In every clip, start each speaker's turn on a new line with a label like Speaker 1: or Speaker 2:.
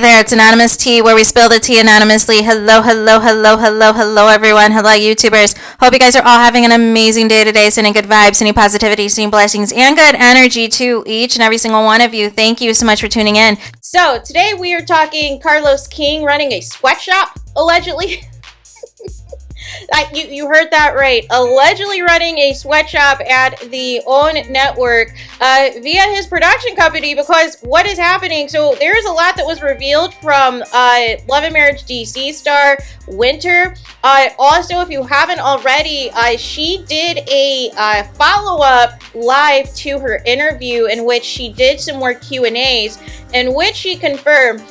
Speaker 1: there, it's Anonymous Tea, where we spill the tea anonymously. Hello, hello, hello, hello, hello, everyone. Hello, YouTubers. Hope you guys are all having an amazing day today, sending good vibes, sending positivity, sending blessings, and good energy to each and every single one of you. Thank you so much for tuning in.
Speaker 2: So, today we are talking Carlos King running a sweatshop, allegedly. You heard that right. Allegedly running a sweatshop at the OWN network via his production company, because what is happening? So there's a lot that was revealed from Love and Marriage DC star Winter. Also, if you haven't already, she did a follow-up live to her interview in which she did some more Q&As, in which she confirmed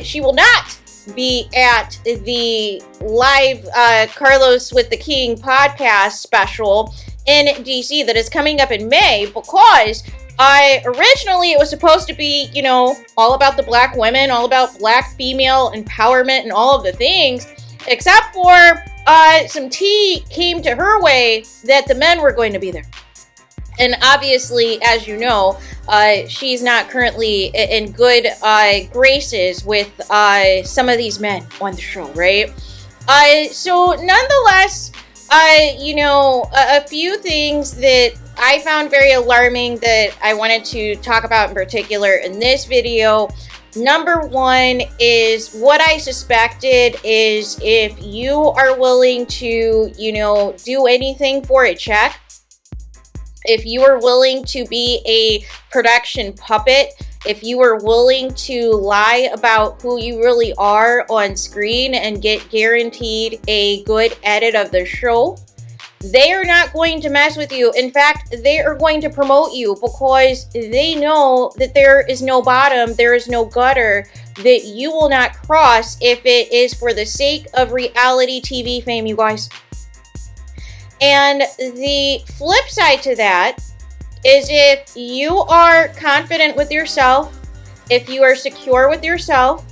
Speaker 2: she will not be at the live Carlos with the King podcast special in DC that is coming up in May, because originally it was supposed to be, you know, all about the black women, all about black female empowerment and all of the things, except for some tea came to her way that the men were going to be there. And obviously, as you know, she's not currently in good graces with some of these men on the show, right? So nonetheless, you know, a few things that I found very alarming that I wanted to talk about in particular in this video. Number one is what I suspected is, if you are willing to, you know, do anything for a check, if you are willing to be a production puppet, if you are willing to lie about who you really are on screen and get guaranteed a good edit of the show, they are not going to mess with you. In fact, they are going to promote you, because they know that there is no bottom, there is no gutter that you will not cross if it is for the sake of reality TV fame, you guys. And the flip side to that is, if you are confident with yourself, if you are secure with yourself,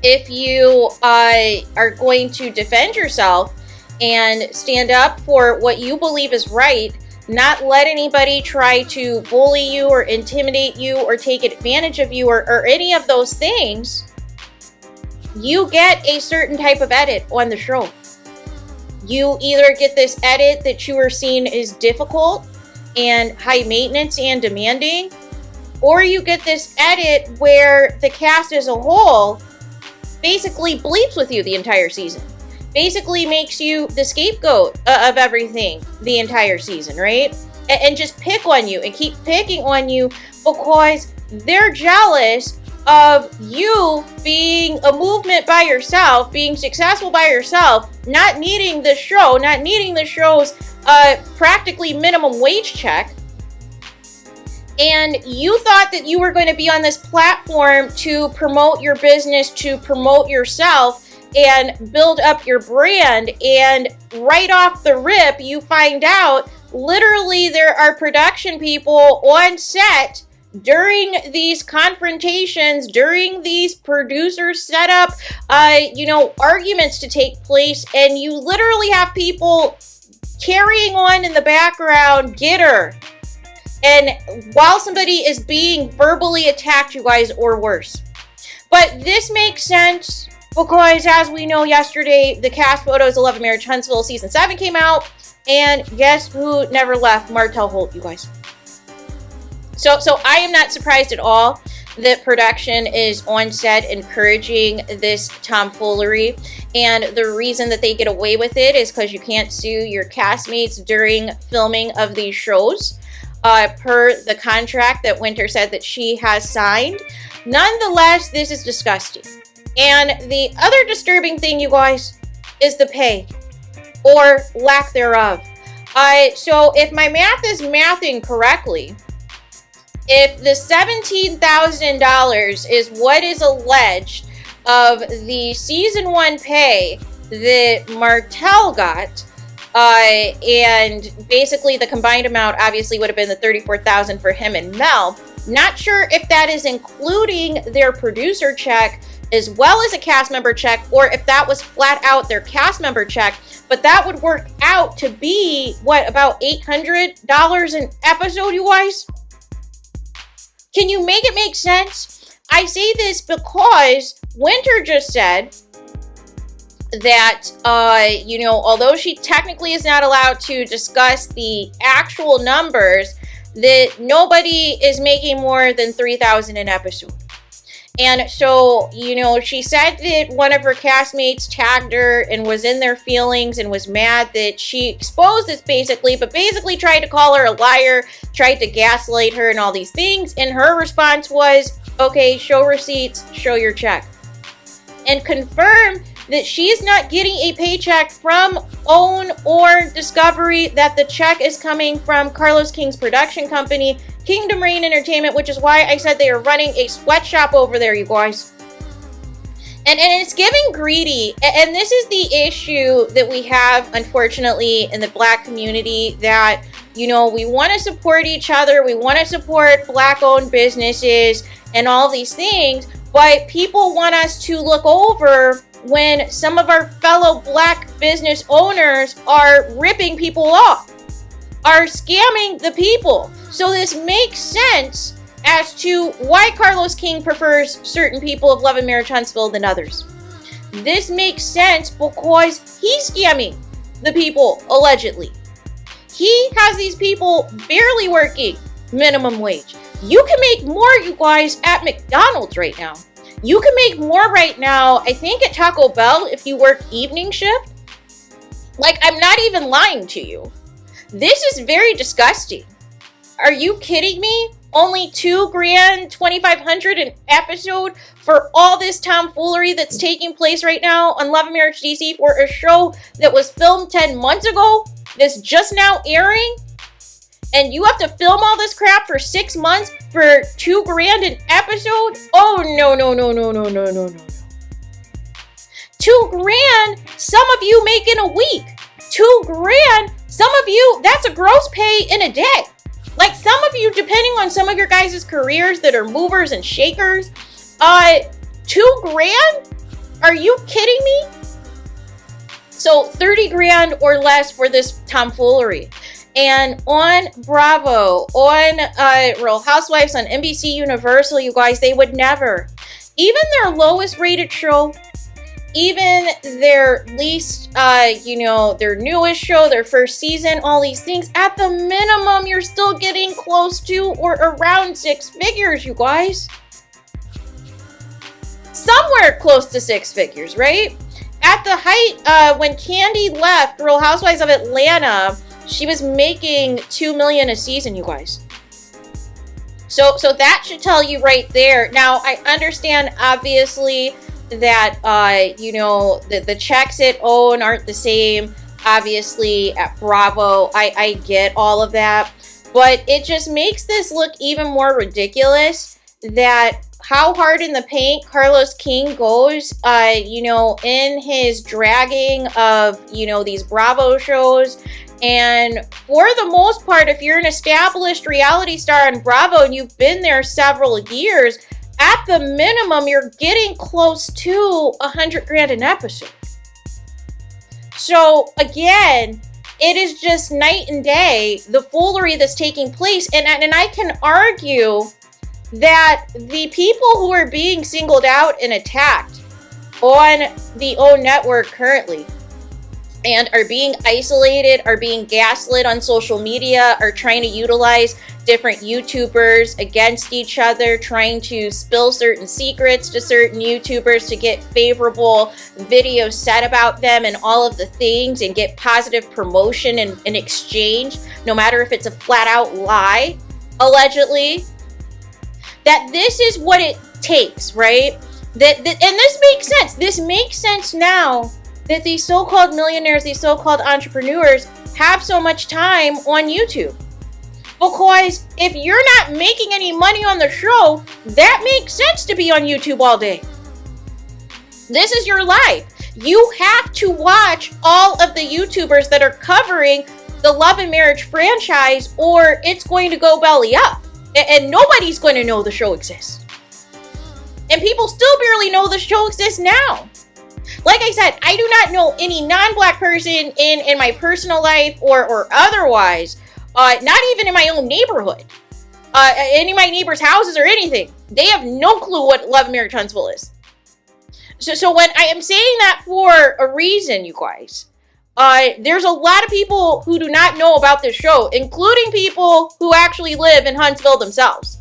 Speaker 2: if you are going to defend yourself and stand up for what you believe is right, not let anybody try to bully you or intimidate you or take advantage of you or any of those things, you get a certain type of edit on the show. You either get this edit that you are seeing is difficult and high maintenance and demanding, or you get this edit where the cast as a whole basically bleeps with you the entire season. Basically makes you the scapegoat of everything the entire season, right? And just pick on you and keep picking on you, because they're jealous of you being a movement by yourself, being successful by yourself, not needing the show, not needing the show's practically minimum wage check. And you thought that you were going to be on this platform to promote your business, to promote yourself, and build up your brand. And right off the rip, you find out literally there are production people on set during these confrontations, during these producer setup, you know, arguments to take place, and you literally have people carrying on in the background, get her. And while somebody is being verbally attacked, you guys, or worse. But this makes sense, because as we know, yesterday, the cast photos of Love and Marriage Huntsville Season 7 came out, and guess who never left? Martell Holt, you guys. So I am not surprised at all that production is on set encouraging this tomfoolery. And the reason that they get away with it is because you can't sue your castmates during filming of these shows, per the contract that Winter said that she has signed. Nonetheless, this is disgusting. And the other disturbing thing, you guys, is the pay, or lack thereof. So if my math is mathing correctly, if the $17,000 is what is alleged of the season 1 pay that Martell got, and basically the combined amount obviously would have been the $34,000 for him and Mel. Not sure if that is including their producer check as well as a cast member check, or if that was flat out their cast member check, but that would work out to be, what, about $800 an episode, you guys? Can you make it make sense? I say this because Winter just said that, although she technically is not allowed to discuss the actual numbers, that nobody is making more than $3,000 an episode. And so, she said that one of her castmates tagged her and was in their feelings and was mad that she exposed this but basically tried to call her a liar, tried to gaslight her and all these things. And her response was, okay, show receipts, show your check. And confirm that she's not getting a paycheck from OWN or Discovery, that the check is coming from Carlos King's production company, Kingdom Reign Entertainment, which is why I said they are running a sweatshop over there, you guys. And it's giving greedy. And this is the issue that we have, unfortunately, in the Black community, that, we want to support each other. We want to support Black-owned businesses and all these things. But people want us to look over when some of our fellow Black business owners are ripping people off, are scamming the people. So this makes sense as to why Carlos King prefers certain people of Love and Marriage Huntsville than others. This makes sense because he's scamming the people, allegedly. He has these people barely working minimum wage. You can make more, you guys, at McDonald's right now. You can make more right now, I think, at Taco Bell if you work evening shift. Like, I'm not even lying to you. This is very disgusting. Are you kidding me? Only $2,000, $2,500 an episode for all this tomfoolery that's taking place right now on Love and Marriage DC for a show that was filmed 10 months ago, that's just now airing? And you have to film all this crap for 6 months for $2,000 an episode? Oh, no. $2,000, some of you make in a week. $2,000, some of you, that's a gross pay in a day. Like, some of you, depending on some of your guys' careers that are movers and shakers, $2,000? Are you kidding me? So $30,000 or less for this tomfoolery. And on Bravo, on Real Housewives, on NBC Universal, you guys, they would never. Even their lowest rated show, even their least, their newest show, their first season, all these things, at the minimum, you're still getting close to or around 6 figures, you guys. Somewhere close to 6 figures, right? At the height, when Candy left Real Housewives of Atlanta, she was making $2 million a season, you guys. So that should tell you right there. Now, I understand, obviously, that, the checks at OWN aren't the same, obviously, at Bravo. I get all of that. But it just makes this look even more ridiculous that how hard in the paint Carlos King goes, in his dragging of, these Bravo shows. And for the most part, if you're an established reality star on Bravo and you've been there several years, at the minimum, you're getting close to $100,000 an episode. So again, it is just night and day, the foolery that's taking place. And I can argue that the people who are being singled out and attacked on the OWN network currently and are being isolated, are being gaslit on social media, are trying to utilize different YouTubers against each other, trying to spill certain secrets to certain YouTubers to get favorable videos said about them and all of the things and get positive promotion in exchange, no matter if it's a flat out lie, allegedly. That this is what it takes, right? And this makes sense. This makes sense now that these so-called millionaires, these so-called entrepreneurs have so much time on YouTube. Because if you're not making any money on the show, that makes sense to be on YouTube all day. This is your life. You have to watch all of the YouTubers that are covering the Love and Marriage franchise or it's going to go belly up. And nobody's going to know the show exists. And people still barely know the show exists now. Like I said, I do not know any non-Black person in my personal life or otherwise, not even in my own neighborhood, any of my neighbors' houses or anything. They have no clue what Love and Marriage Huntsville is. So when I am saying that for a reason, you guys, there's a lot of people who do not know about this show, including people who actually live in Huntsville themselves.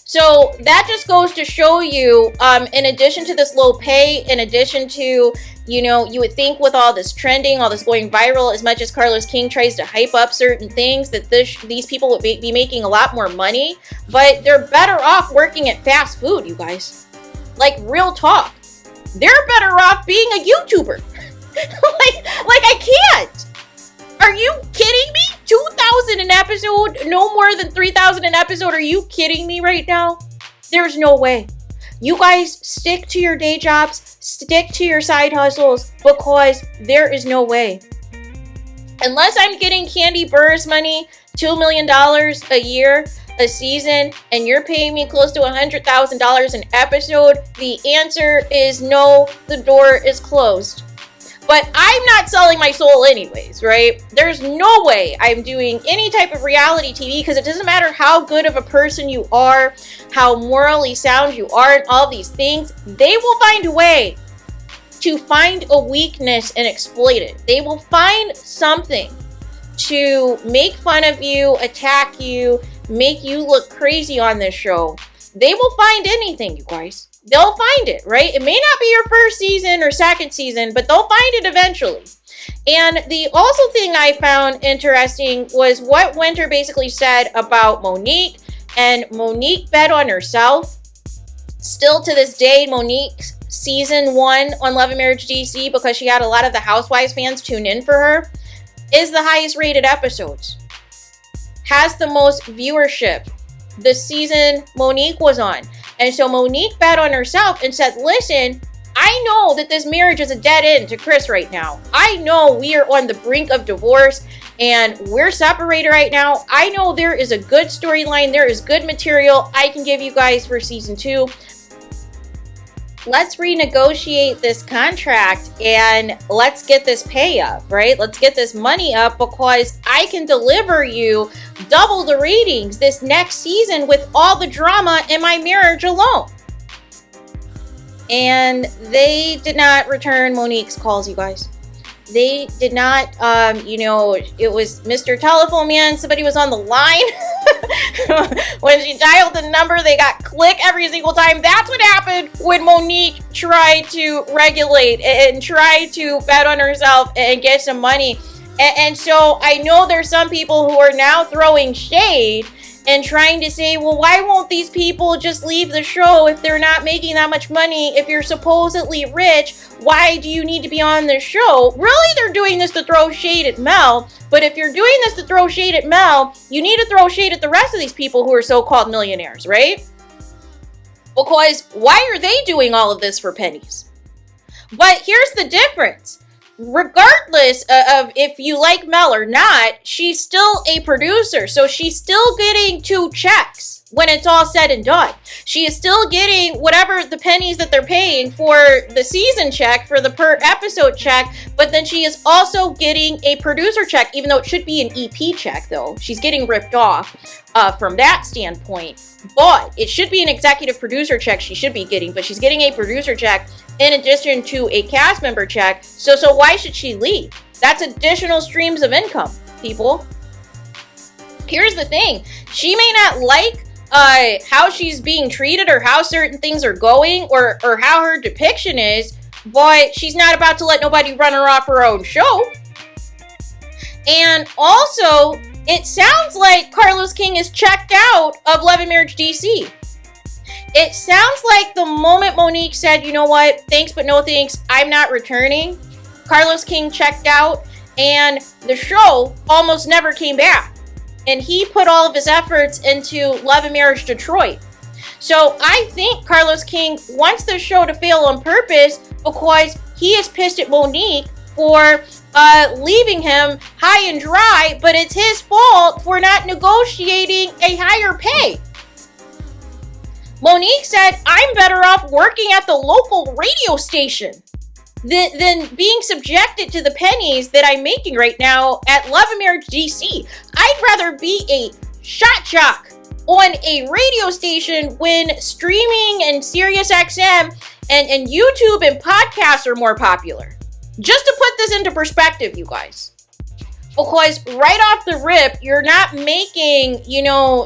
Speaker 2: So that just goes to show you, in addition to this low pay, in addition to, you know, you would think with all this trending, all this going viral, as much as Carlos King tries to hype up certain things, that these people would be making a lot more money, but they're better off working at fast food, you guys. Like, real talk. They're better off being a YouTuber. like I can't. Are you kidding me? 2,000 an episode, no more than 3,000 an episode. Are you kidding me right now? There's no way. You guys stick to your day jobs, stick to your side hustles, because there is no way. Unless I'm getting Candy Burris money, $2 million a year, a season, and you're paying me close to $100,000 an episode, the answer is no, the door is closed. But I'm not selling my soul anyways, right? There's no way I'm doing any type of reality TV, because it doesn't matter how good of a person you are, how morally sound you are, and all these things, they will find a way to find a weakness and exploit it. They will find something to make fun of you, attack you, make you look crazy on this show. They will find anything, you guys. They'll find it, right? It may not be your first season or second season, but they'll find it eventually. And the also thing I found interesting was what Winter basically said about Monique. And Monique bet on herself. Still to this day, Monique's season 1 on Love and Marriage DC, because she had a lot of the Housewives fans tune in for her, is the highest rated episodes. Has the most viewership. The season Monique was on. And so Monique bet on herself and said, listen, I know that this marriage is a dead end to Chris right now. I know we are on the brink of divorce and we're separated right now. I know there is a good storyline. There is good material I can give you guys for season 2. Let's renegotiate this contract and let's get this pay up, right? Let's get this money up, because I can deliver you double the ratings this next season with all the drama in my marriage alone. And they did not return Monique's calls, you guys. They did not, it was Mr. Telephone Man. Somebody was on the line. When she dialed the number, they got click every single time. That's what happened when Monique tried to regulate and try to bet on herself and get some money. And so I know there's some people who are now throwing shade and trying to say, well, why won't these people just leave the show if they're not making that much money? If you're supposedly rich, why do you need to be on the show? Really, they're doing this to throw shade at Mel. But if you're doing this to throw shade at Mel, you need to throw shade at the rest of these people who are so-called millionaires, right? Because why are they doing all of this for pennies? But here's the difference. Regardless of if you like Mel or not, she's still a producer. So she's still getting 2 checks when it's all said and done. She is still getting whatever the pennies that they're paying for the season check, for the per episode check. But then she is also getting a producer check, even though it should be an EP check, though. She's getting ripped off from that standpoint. But it should be an executive producer check she should be getting. But she's getting a producer check in addition to a cast member check. So why should she leave? That's additional streams of income, people. Here's the thing. She may not like how she's being treated or how certain things are going or how her depiction is, but she's not about to let nobody run her off her own show. And also, it sounds like Carlos King is checked out of Love and Marriage DC. It sounds like the moment Monique said, you know what, thanks but no thanks, I'm not returning, Carlos King checked out, and the show almost never came back. And he put all of his efforts into Love and Marriage Detroit. So I think Carlos King wants the show to fail on purpose because he is pissed at Monique for leaving him high and dry, but it's his fault for not negotiating a higher pay. Monique said, I'm better off working at the local radio station than being subjected to the pennies that I'm making right now at Love and Marriage DC. I'd rather be a shot shock on a radio station when streaming and SiriusXM and YouTube and podcasts are more popular. Just to put this into perspective, you guys. Because right off the rip, you're not making,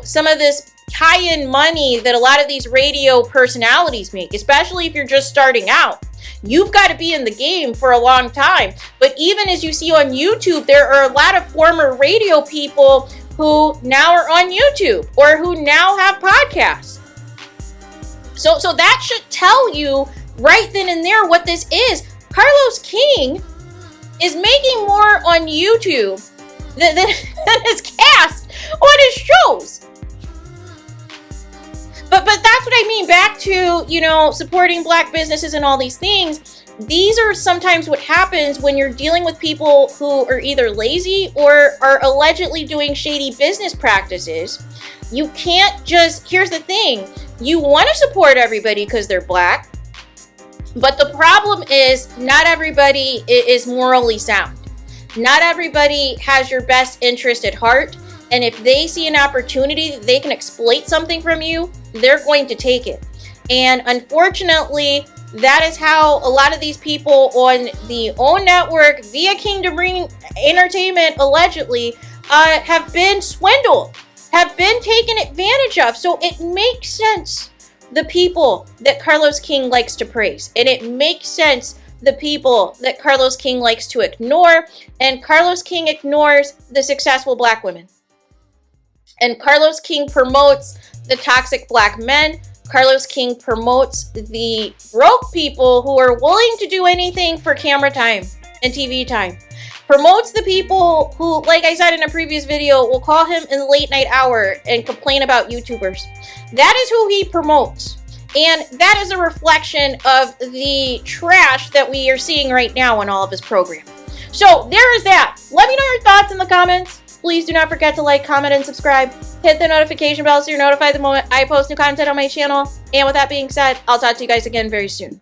Speaker 2: some of this high-end money that a lot of these radio personalities make, especially if you're just starting out. You've got to be in the game for a long time. But even as you see on YouTube, there are a lot of former radio people who now are on YouTube or who now have podcasts. So that should tell you right then and there what this is. Carlos King is making more on YouTube than his cast on his shows. But that's what I mean. Back to, supporting black businesses and all these things. These are sometimes what happens when you're dealing with people who are either lazy or are allegedly doing shady business practices. You can't just, here's the thing, you want to support everybody because they're black, but the problem is not everybody is morally sound. Not everybody has your best interest at heart. And if they see an opportunity that they can exploit something from you, they're going to take it. And unfortunately, that is how a lot of these people on the OWN network via Kingdom Ring Entertainment allegedly have been swindled, have been taken advantage of. So it makes sense, the people that Carlos King likes to praise. And it makes sense, the people that Carlos King likes to ignore. And Carlos King ignores the successful black women. And Carlos King promotes the toxic black men. Carlos King promotes the broke people who are willing to do anything for camera time and TV time. Promotes the people who, like I said in a previous video, will call him in the late night hour and complain about YouTubers. That is who he promotes. And that is a reflection of the trash that we are seeing right now on all of his programs. So there is that. Let me know your thoughts in the comments. Please do not forget to like, comment, and subscribe. Hit the notification bell so you're notified the moment I post new content on my channel. And with that being said, I'll talk to you guys again very soon.